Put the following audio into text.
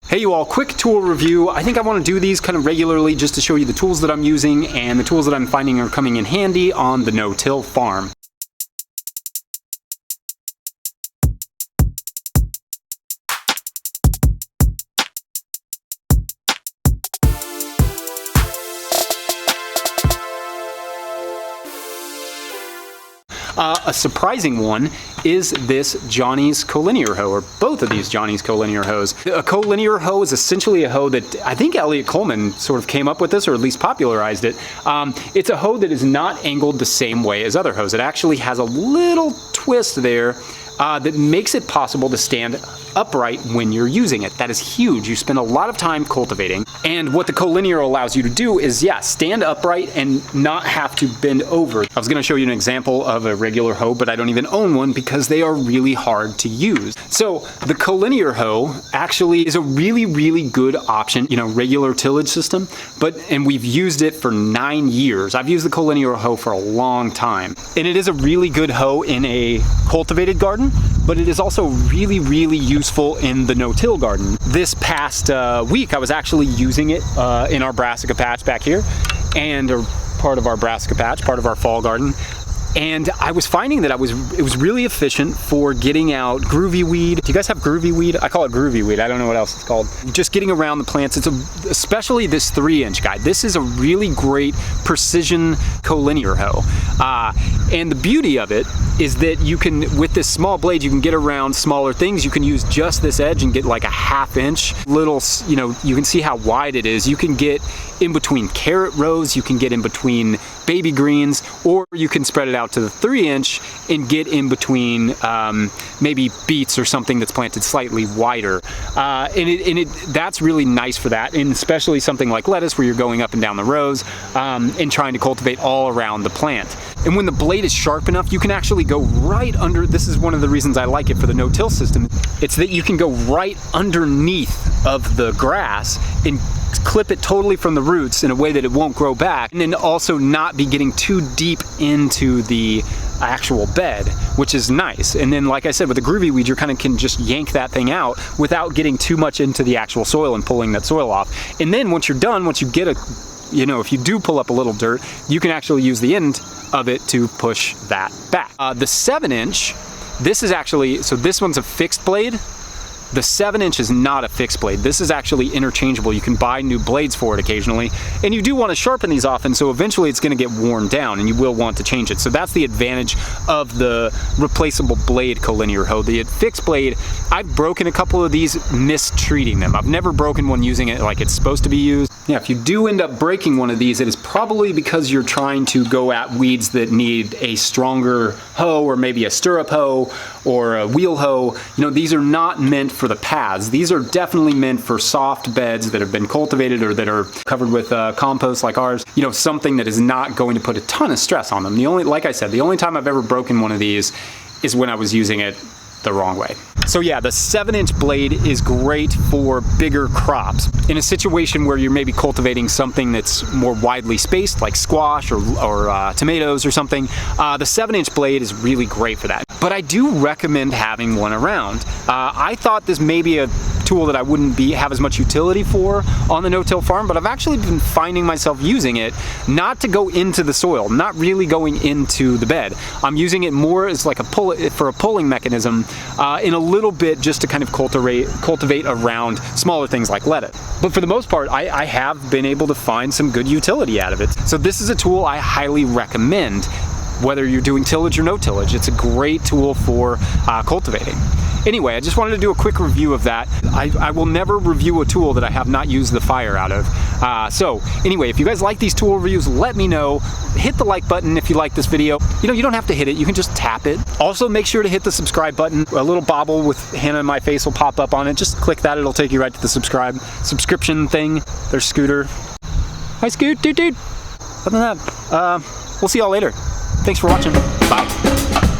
Hey you all, quick tool review. I think I want to do these kind of regularly just to show you the tools that I'm using and the tools that I'm finding are coming in handy on the no-till farm. A surprising one is this Johnny's Collinear hoe, or both of these Johnny's Collinear hoes. A Collinear hoe is essentially a hoe that I think Elliot Coleman sort of came up with this, or at least popularized it. It's a hoe that is not angled the same way as other hoes. It actually has a little twist there that makes it possible to stand upright when you're using it. That is huge. You spend a lot of time cultivating. And what the Collinear allows you to do is, yeah, stand upright and not have to bend over. I was gonna show you an example of a regular hoe, but I don't even own one because they are really hard to use. So the Collinear hoe actually is a really, really good option, you know, regular tillage system, and we've used it for 9 years. I've used the Collinear hoe for a long time. And it is a really good hoe in a cultivated garden, but it is also really, really useful in the no-till garden. This past week, I was actually using it in our brassica patch back here, and part of our brassica patch, part of our fall garden. And I was finding that it was really efficient for getting out groovy weed. Do you guys have groovy weed? I call it groovy weed. I don't know what else it's called. Just getting around the plants. Especially this 3-inch guy. This is a really great precision Collinear hoe. And the beauty of it is that you can, with this small blade, you can get around smaller things. You can use just this edge and get like a 1/2 inch little, you know, you can see how wide it is. You can get in between carrot rows, you can get in between baby greens, or you can spread it out to the 3-inch and get in between maybe beets or something that's planted slightly wider. That's really nice for that, and especially something like lettuce where you're going up and down the rows and trying to cultivate all around the plant. And when the blade is sharp enough, you can actually go right under. This is one of the reasons I like it for the no-till system. It's that you can go right underneath of the grass and clip it totally from the roots in a way that it won't grow back, and then also not be getting too deep into the actual bed, which is nice. And then, like I said, with the groovy weed, you kind of can just yank that thing out without getting too much into the actual soil and pulling that soil off. And then once you're done, once you get you know, if you do pull up a little dirt, you can actually use the end of it to push that back. The 7-inch, this is actually, so this one's a fixed blade. The 7-inch is not a fixed blade. This is actually interchangeable. You can buy new blades for it occasionally, and you do want to sharpen these often, so eventually it's going to get worn down and you will want to change it. So that's the advantage of the replaceable blade Collinear hoe. The fixed blade, I've broken a couple of these mistreating them. I've never broken one using it like it's supposed to be used. Yeah, if you do end up breaking one of these, it is probably because you're trying to go at weeds that need a stronger hoe, or maybe a stirrup hoe or a wheel hoe. You know, these are not meant for the paths. These are definitely meant for soft beds that have been cultivated or that are covered with compost like ours. You know, something that is not going to put a ton of stress on them. Like I said, the only time I've ever broken one of these is when I was using it the wrong way. So yeah, the 7-inch blade is great for bigger crops. In a situation where you're maybe cultivating something that's more widely spaced, like squash or tomatoes or something, the 7-inch blade is really great for that. But I do recommend having one around. I thought this may be a tool that I wouldn't have as much utility for on the no-till farm, but I've actually been finding myself using it not to go into the soil, not really going into the bed. I'm using it more as like for a pulling mechanism, in a little bit just to kind of cultivate around smaller things like lettuce. But for the most part, I have been able to find some good utility out of it. So this is a tool I highly recommend, whether you're doing tillage or no tillage. It's a great tool for cultivating. Anyway, I just wanted to do a quick review of that. I will never review a tool that I have not used the fire out of. So anyway, if you guys like these tool reviews, let me know. Hit the like button if you like this video. You know, you don't have to hit it, you can just tap it. Also, make sure to hit the subscribe button. A little bobble with Hannah and my face will pop up on it. Just click that, it'll take you right to the subscription thing. There's Scooter. Hi Scoot, dude. Other than that, we'll see y'all later. Thanks for watching. Bye.